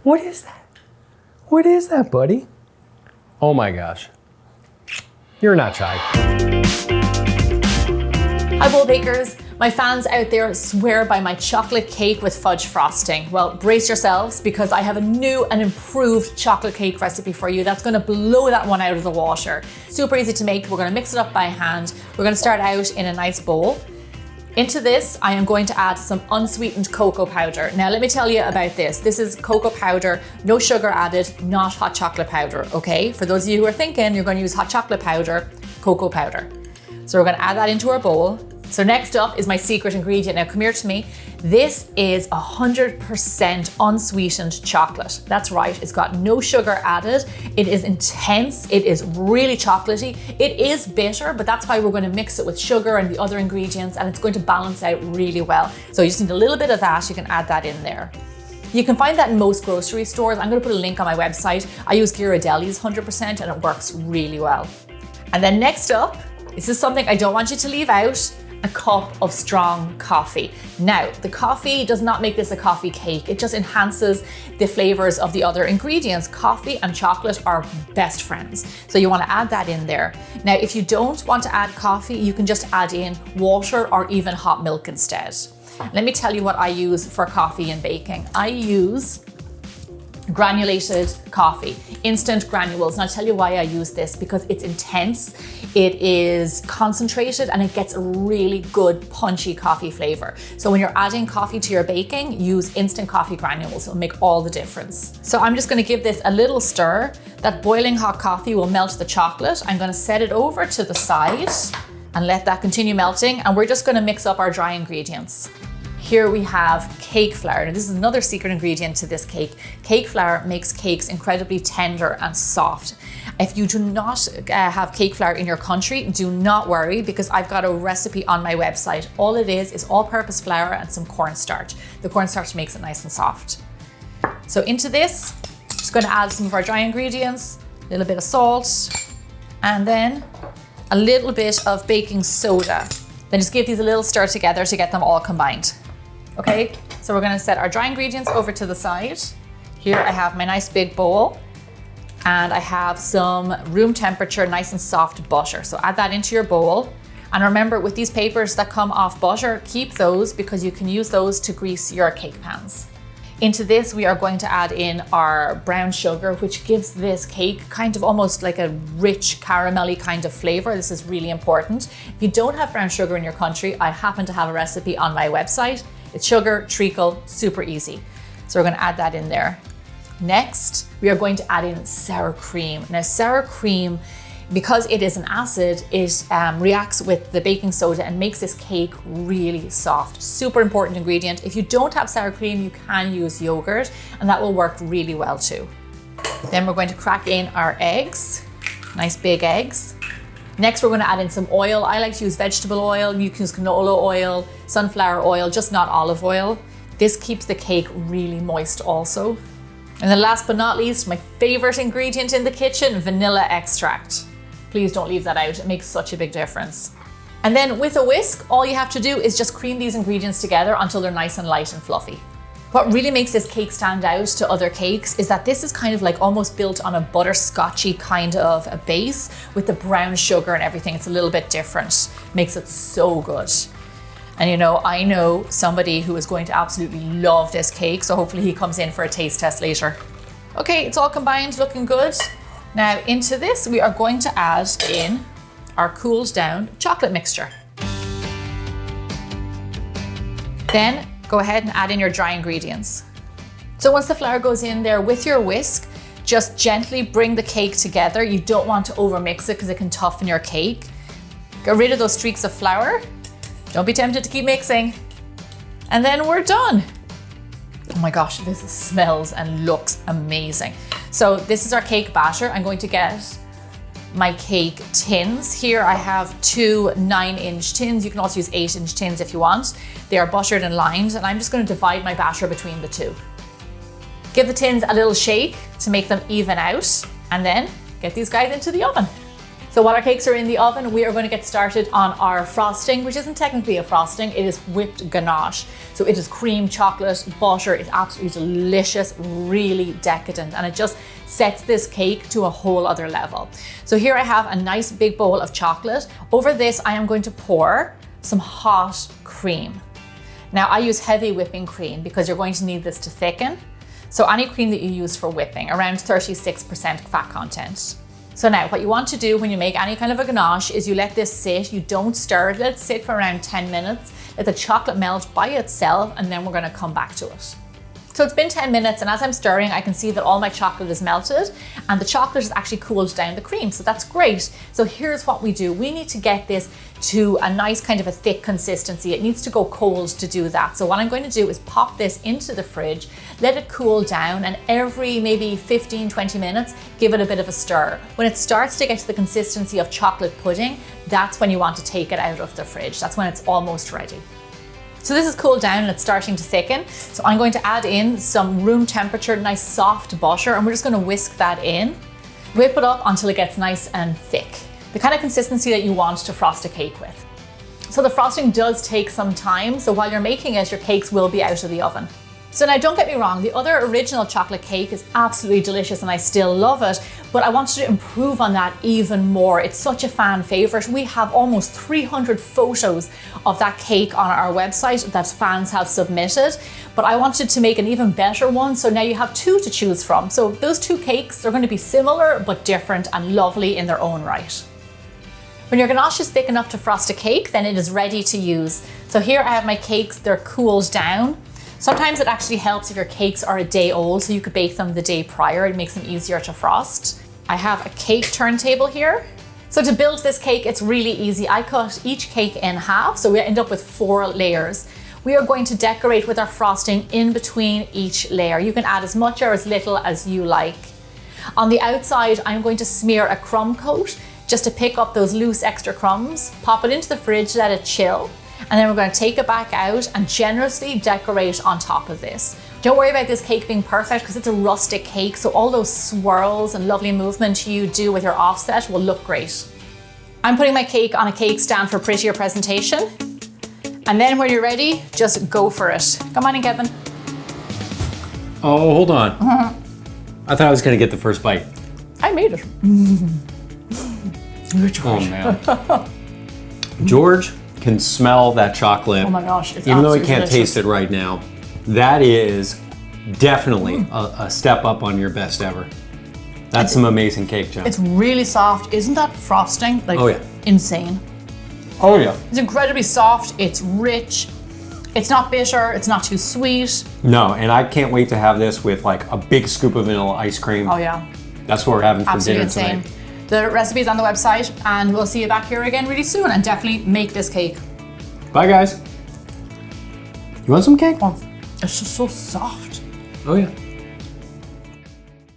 What is that? What is that, buddy? Oh my gosh. You're not shy. Hi bowl bakers. My fans out there swear by my chocolate cake with fudge frosting. Well, brace yourselves because I have a new and improved chocolate cake recipe for you that's gonna blow that one out of the water. Super easy to make. We're gonna mix it up by hand. We're gonna start out in a nice bowl. Into this, I am going to add some unsweetened cocoa powder. Now, let me tell you about this. This is cocoa powder, no sugar added, not hot chocolate powder, okay? For those of you who are thinking you're going to use hot chocolate powder, cocoa powder. So we're going to add that into our bowl. So next up is my secret ingredient. Now come here to me. This is 100% unsweetened chocolate. That's right, it's got no sugar added. It is intense, it is really chocolatey. It is bitter, but that's why we're going to mix it with sugar and the other ingredients, and it's going to balance out really well. So you just need a little bit of that, you can add that in there. You can find that in most grocery stores. I'm going to put a link on my website. I use Ghirardelli's 100% and it works really well. And then next up, this is something I don't want you to leave out, a cup of strong coffee. Now, the coffee does not make this a coffee cake. It just enhances the flavors of the other ingredients. Coffee and chocolate are best friends. So you want to add that in there. Now, if you don't want to add coffee, you can just add in water or even hot milk instead. Let me tell you what I use for coffee and baking. I use granulated coffee, instant granules. And I'll tell you why I use this, because it's intense, it is concentrated, and it gets a really good punchy coffee flavor. So when you're adding coffee to your baking, use instant coffee granules. It'll make all the difference. So I'm just gonna give this a little stir. That boiling hot coffee will melt the chocolate. I'm gonna set it over to the side and let that continue melting. And we're just gonna mix up our dry ingredients. Here we have cake flour. Now this is another secret ingredient to this cake. Cake flour makes cakes incredibly tender and soft. If you do not have cake flour in your country, do not worry, because I've got a recipe on my website. All it is all-purpose flour and some cornstarch. The cornstarch makes it nice and soft. So into this, just gonna add some of our dry ingredients, a little bit of salt, and then a little bit of baking soda. Then just give these a little stir together to get them all combined. Okay, so we're gonna set our dry ingredients over to the side. Here I have my nice big bowl, and I have some room temperature, nice and soft butter. So add that into your bowl. And remember, with these papers that come off butter, keep those because you can use those to grease your cake pans. Into this, we are going to add in our brown sugar, which gives this cake kind of almost like a rich caramelly kind of flavor. This is really important. If you don't have brown sugar in your country, I happen to have a recipe on my website. It's sugar, treacle, super easy. So we're gonna add that in there. Next, we are going to add in sour cream. Now, sour cream, because it is an acid, it reacts with the baking soda and makes this cake really soft. Super important ingredient. If you don't have sour cream, you can use yogurt, and that will work really well too. Then we're going to crack in our eggs, nice big eggs. Next, we're going to add in some oil. I like to use vegetable oil. You can use canola oil, sunflower oil, just not olive oil. This keeps the cake really moist also. And then last but not least, my favorite ingredient in the kitchen, vanilla extract. Please don't leave that out. It makes such a big difference. And then with a whisk, all you have to do is just cream these ingredients together until they're nice and light and fluffy. What really makes this cake stand out to other cakes is that this is kind of like almost built on a butterscotchy kind of a base with the brown sugar and everything. It's a little bit different. Makes it so good. And you know, I know somebody who is going to absolutely love this cake, so hopefully he comes in for a taste test later. Okay, it's all combined, looking good. Now into this, we are going to add in our cooled down chocolate mixture. Then go ahead and add in your dry ingredients. So once the flour goes in there with your whisk, just gently bring the cake together. You don't want to overmix it because it can toughen your cake. Get rid of those streaks of flour. Don't be tempted to keep mixing. And then we're done. Oh my gosh, this smells and looks amazing. So this is our cake batter. I'm going to get my cake tins. Here I have two 9-inch tins. You can also use 8-inch tins if you want. They are buttered and lined, and I'm just going to divide my batter between the two. Give the tins a little shake to make them even out, and then get these guys into the oven. So while our cakes are in the oven, we are going to get started on our frosting, which isn't technically a frosting, it is whipped ganache. So it is cream, chocolate, butter. It's absolutely delicious, really decadent, and it just sets this cake to a whole other level. So here I have a nice big bowl of chocolate. Over this, I am going to pour some hot cream. Now I use heavy whipping cream because you're going to need this to thicken. So any cream that you use for whipping, around 36% fat content. So now what you want to do when you make any kind of a ganache is you let this sit, you don't stir it, let it sit for around 10 minutes, let the chocolate melt by itself, and then we're gonna come back to it. So it's been 10 minutes, and as I'm stirring, I can see that all my chocolate is melted and the chocolate has actually cooled down the cream, so that's great. So here's what we do. We need to get this to a nice kind of a thick consistency. It needs to go cold to do that. So what I'm going to do is pop this into the fridge, let it cool down, and every maybe 15, 20 minutes, give it a bit of a stir. When it starts to get to the consistency of chocolate pudding, that's when you want to take it out of the fridge. That's when it's almost ready. So this is cooled down and it's starting to thicken. So I'm going to add in some room temperature, nice soft butter, and we're just going to whisk that in. Whip it up until it gets nice and thick. The kind of consistency that you want to frost a cake with. So the frosting does take some time, so while you're making it, your cakes will be out of the oven. So now don't get me wrong, the other original chocolate cake is absolutely delicious and I still love it, but I wanted to improve on that even more. It's such a fan favorite. We have almost 300 photos of that cake on our website that fans have submitted, but I wanted to make an even better one, so now you have two to choose from. So those two cakes, they're going to be similar but different and lovely in their own right. When your ganache is thick enough to frost a cake, then it is ready to use. So here I have my cakes, they're cooled down. Sometimes it actually helps if your cakes are a day old, so you could bake them the day prior. It makes them easier to frost. I have a cake turntable here. So to build this cake, it's really easy. I cut each cake in half, so we end up with 4 layers. We are going to decorate with our frosting in between each layer. You can add as much or as little as you like. On the outside, I'm going to smear a crumb coat just to pick up those loose extra crumbs, pop it into the fridge, let it chill. And then we're going to take it back out and generously decorate on top of this. Don't worry about this cake being perfect because it's a rustic cake, so all those swirls and lovely movement you do with your offset will look great. I'm putting my cake on a cake stand for prettier presentation. And then when you're ready, just go for it. Come on in, Kevin. Oh, hold on. I thought I was going to get the first bite. I made it. Oh, man. George can smell that chocolate. Oh my gosh, it's even though he can't delicious. taste it right now. That is definitely a step up on your best ever. That's some amazing cake, John. It's really soft. Isn't that frosting? Like, oh yeah, insane. Oh yeah. It's incredibly soft. It's rich. It's not bitter. It's not too sweet. No, and I can't wait to have this with like a big scoop of vanilla ice cream. Oh yeah. That's what we're having for Absolutely dinner insane. tonight. The recipe's on the website, and we'll see you back here again really soon. And definitely make this cake. Bye, guys. You want some cake? Oh, it's just so soft. Oh yeah.